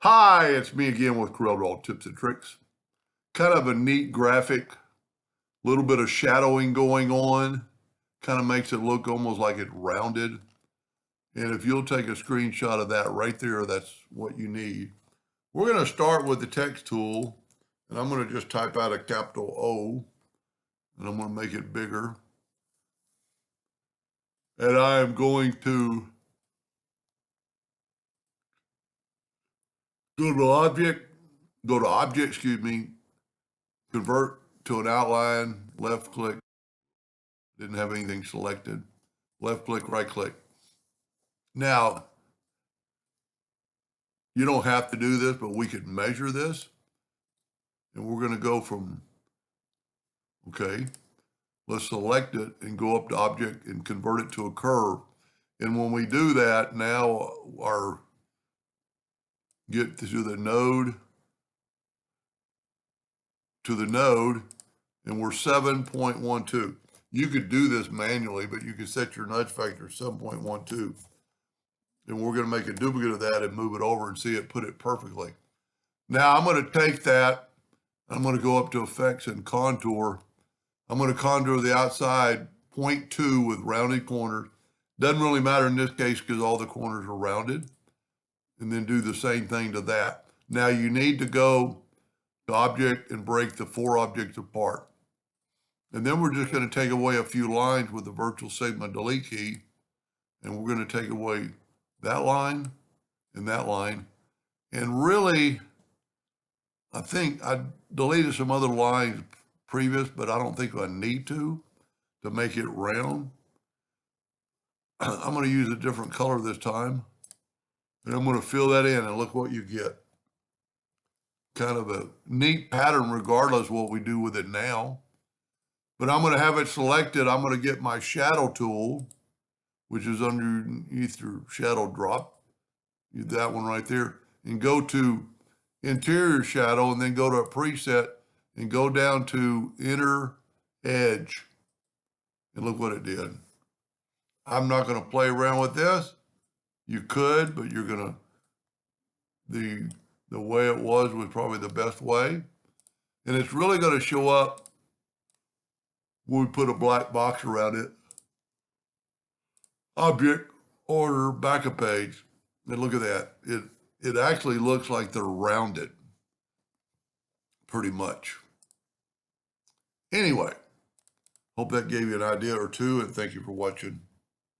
Hi, it's me again with Corel Tips and Tricks. Kind of a neat graphic, little bit of shadowing going on. Kind of makes it look almost like it's rounded. And if you'll take a screenshot of that right there, that's what you need. We're going to start with the text tool, and I'm going to just type out a capital O, and I'm going to make it bigger. And I am going to go to object, convert to an outline, left click, didn't have anything selected, left click, right click. Now, you don't have to do this, but we could measure this. And we're going to go from, okay, let's select it and go up to object and convert it to a curve. And when we do that, now get to the node, and we're 7.12. You could do this manually, but you could set your nudge factor 7.12. And we're going to make a duplicate of that and move it over and see it put it perfectly. Now I'm going to take that, I'm going to go up to effects and contour. I'm going to contour the outside 0.2 with rounded corners. Doesn't really matter in this case because all the corners are rounded. And then do the same thing to that. Now you need to go to object and break the four objects apart. And then we're just going to take away a few lines with the virtual sigma delete key. And we're going to take away that line and that line. And really, I think I deleted some other lines previous, but I don't think I need to make it round. I'm going to use a different color this time. And I'm going to fill that in and look what you get. Kind of a neat pattern regardless of what we do with it now. But I'm going to have it selected. I'm going to get my shadow tool, which is underneath your shadow drop. Use that one right there. And go to interior shadow and then go to a preset and go down to inner edge. And look what it did. I'm not going to play around with this. You could, but you're going to, the way it was probably the best way. And it's really going to show up when we put a black box around it. Object, order, backup page. And look at that. It actually looks like they're rounded. Pretty much. Anyway, hope that gave you an idea or two, and thank you for watching.